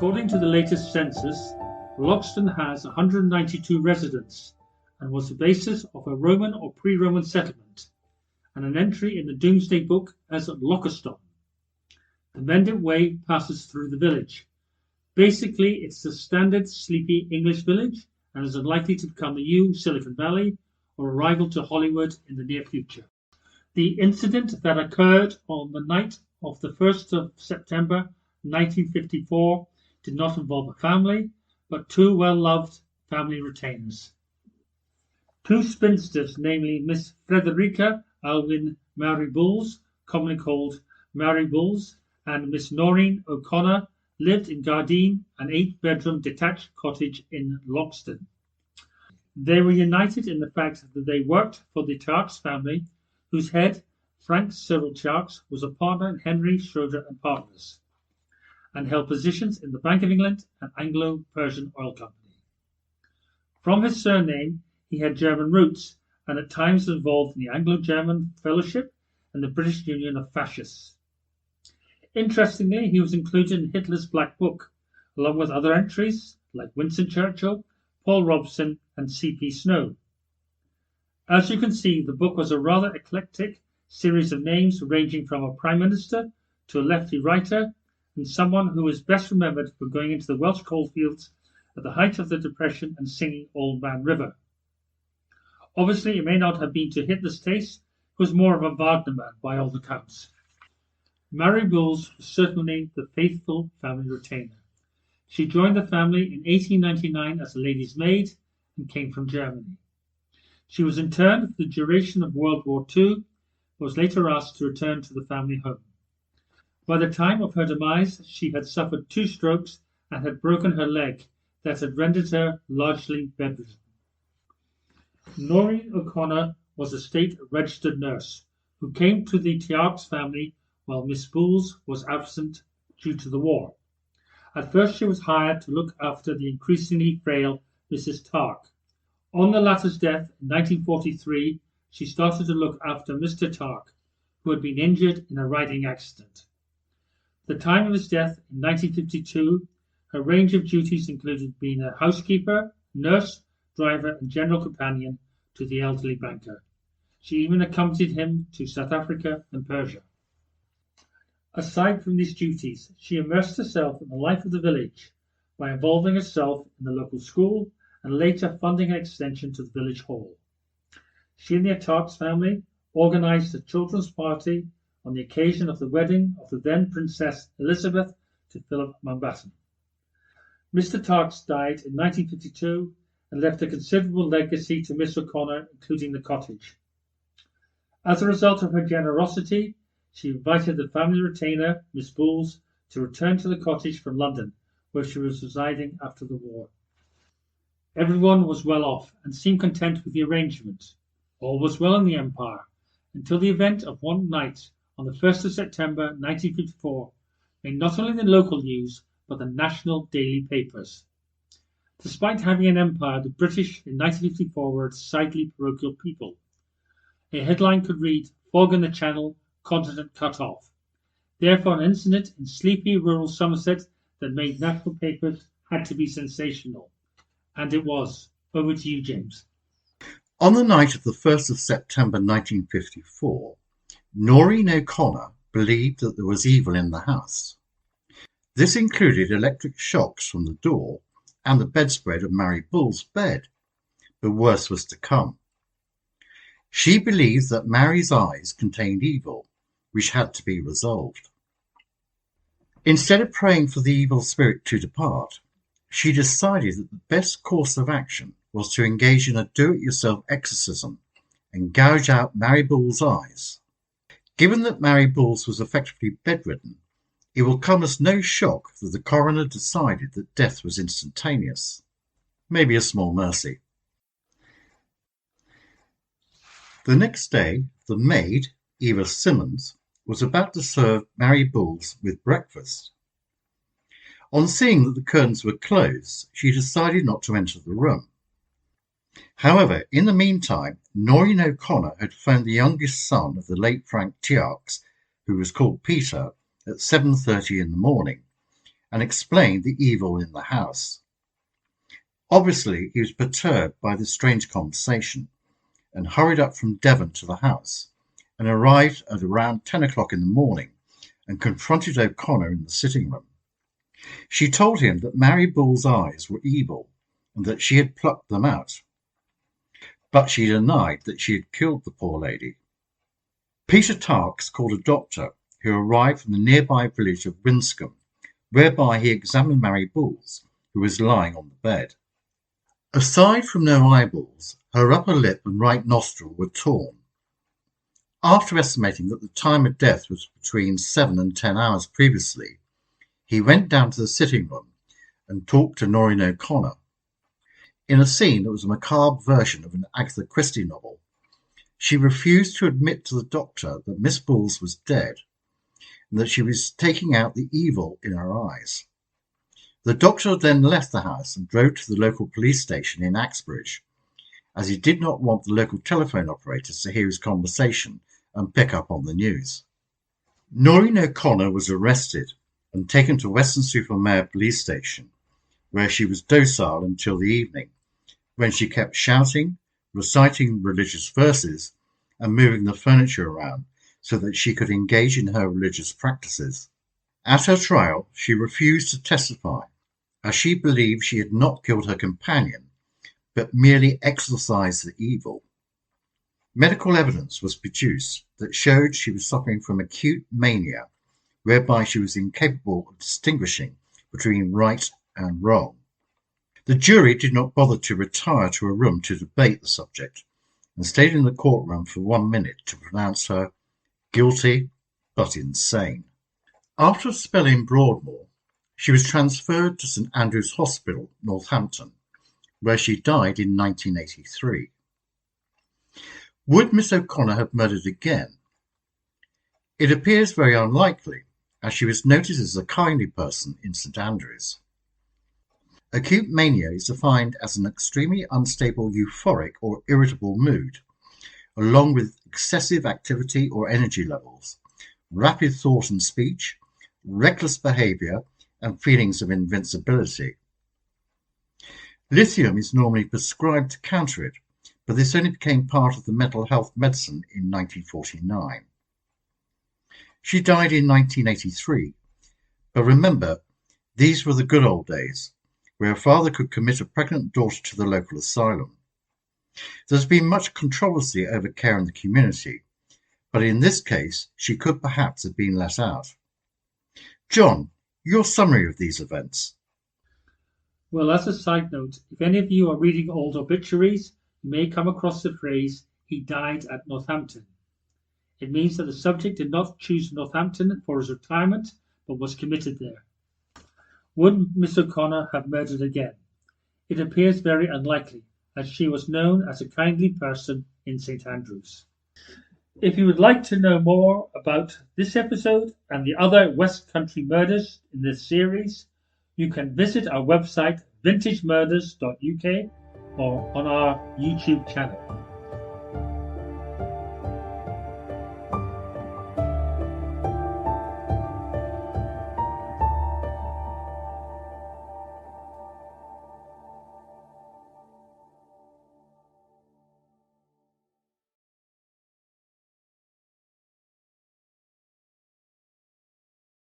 According to the latest census, Loxton has 192 residents and was the basis of a Roman or pre-Roman settlement, and an entry in the Domesday Book as Locheston. The Mendip Way passes through the village. Basically, it's the standard sleepy English village and is unlikely to become the new Silicon Valley or a rival to Hollywood in the near future. The incident that occurred on the night of the 1st of September 1954 did not involve a family, but two well-loved family retainers. Two spinsters, namely Miss Frederica Alwyn Mary Bulls, commonly called Mary Bulls, and Miss Noreen O'Connor, lived in Gardein, an 8-bedroom detached cottage in Loxton. They were united in the fact that they worked for the Charles family, whose head, Frank Cyril Charles, was a partner in Henry Schroeder and Partners, and held positions in the Bank of England and Anglo-Persian Oil Company. From his surname, he had German roots, and at times was involved in the Anglo-German Fellowship and the British Union of Fascists. Interestingly, he was included in Hitler's Black Book, along with other entries like Winston Churchill, Paul Robeson, and C.P. Snow. As you can see, the book was a rather eclectic series of names ranging from a prime minister to a lefty writer and someone who is best remembered for going into the Welsh coalfields at the height of the Depression and singing Old Man River. Obviously, it may not have been to Hitler's taste. He was more of a Wagner man by all accounts. Mary Bulls was certainly the faithful family retainer. She joined the family in 1899 as a lady's maid and came from Germany. She was interned for the duration of World War II, but was later asked to return to the family home. By the time of her demise, she had suffered 2 strokes and had broken her leg that had rendered her largely bedridden. Noreen O'Connor was a state-registered nurse who came to the Tiarks family while Miss Bulls was absent due to the war. At first, she was hired to look after the increasingly frail Mrs. Tark. On the latter's death in 1943, she started to look after Mr. Tark, who had been injured in a riding accident. At the time of his death in 1952, her range of duties included being a housekeeper, nurse, driver, and general companion to the elderly banker. She even accompanied him to South Africa and Persia. Aside from these duties, she immersed herself in the life of the village by involving herself in the local school and later funding an extension to the village hall. She and the Tarks family organized a children's party on the occasion of the wedding of the then Princess Elizabeth to Philip Mountbatten. Mr. Tarks died in 1952 and left a considerable legacy to Miss O'Connor, including the cottage. As a result of her generosity, she invited the family retainer, Miss Bulls, to return to the cottage from London, where she was residing after the war. Everyone was well off and seemed content with the arrangement. All was well in the Empire, until the event of one night on the 1st of September 1954 made not only the local news, but the national daily papers. Despite having an empire, the British in 1954 were a decidedly parochial people. A headline could read, "Fog in the Channel, Continent cut off." Therefore, an incident in sleepy rural Somerset that made national papers had to be sensational. And it was. Over to you, James. On the night of the 1st of September 1954, Noreen O'Connor believed that there was evil in the house. This included electric shocks from the door and the bedspread of Mary Bull's bed, but worse was to come. She believed that Mary's eyes contained evil, which had to be resolved. Instead of praying for the evil spirit to depart, she decided that the best course of action was to engage in a do-it-yourself exorcism and gouge out Mary Bull's eyes. Given that Mary Bulls was effectively bedridden, it will come as no shock that the coroner decided that death was instantaneous. Maybe a small mercy. The next day, the maid, Eva Simmons, was about to serve Mary Bulls with breakfast. On seeing that the curtains were closed, she decided not to enter the room. However, in the meantime, Noreen O'Connor had phoned the youngest son of the late Frank Tiarks, who was called Peter, at 7:30 in the morning, and explained the evil in the house. Obviously, he was perturbed by this strange conversation and hurried up from Devon to the house and arrived at around 10 o'clock in the morning and confronted O'Connor in the sitting room. She told him that Mary Bull's eyes were evil and that she had plucked them out, but she denied that she had killed the poor lady. Peter Tarks called a doctor who arrived from the nearby village of Winscombe, whereby he examined Mary Bulls, who was lying on the bed. Aside from no eyeballs, her upper lip and right nostril were torn. After estimating that the time of death was between 7 and 10 hours previously, he went down to the sitting room and talked to Noreen O'Connor. In a scene that was a macabre version of an Agatha Christie novel, she refused to admit to the doctor that Miss Bulls was dead and that she was taking out the evil in her eyes. The doctor then left the house and drove to the local police station in Axbridge, as he did not want the local telephone operators to hear his conversation and pick up on the news. Noreen O'Connor was arrested and taken to Weston-super-Mare police station, where she was docile until the evening, when she kept shouting, reciting religious verses, and moving the furniture around so that she could engage in her religious practices. At her trial, she refused to testify, as she believed she had not killed her companion, but merely exorcised the evil. Medical evidence was produced that showed she was suffering from acute mania, whereby she was incapable of distinguishing between right and wrong. The jury did not bother to retire to a room to debate the subject, and stayed in the courtroom for 1 minute to pronounce her guilty but insane. After a spell in Broadmoor, she was transferred to St Andrew's Hospital, Northampton, where she died in 1983. Would Miss O'Connor have murdered again? It appears very unlikely, as she was noted as a kindly person in St Andrews. Acute mania is defined as an extremely unstable euphoric or irritable mood, along with excessive activity or energy levels, rapid thought and speech, reckless behaviour, and feelings of invincibility. Lithium is normally prescribed to counter it, but this only became part of the mental health medicine in 1949. She died in 1983, but remember, these were the good old days, where a father could commit a pregnant daughter to the local asylum. There's been much controversy over care in the community, but in this case she could perhaps have been let out. John, your summary of these events. Well, as a side note, if any of you are reading old obituaries, you may come across the phrase, "he died at Northampton." It means that the subject did not choose Northampton for his retirement, but was committed there. Would Miss O'Connor have murdered again? It appears very unlikely, as she was known as a kindly person in St Andrews. If you would like to know more about this episode and the other West Country murders in this series, you can visit our website vintagemurders.uk or on our YouTube channel.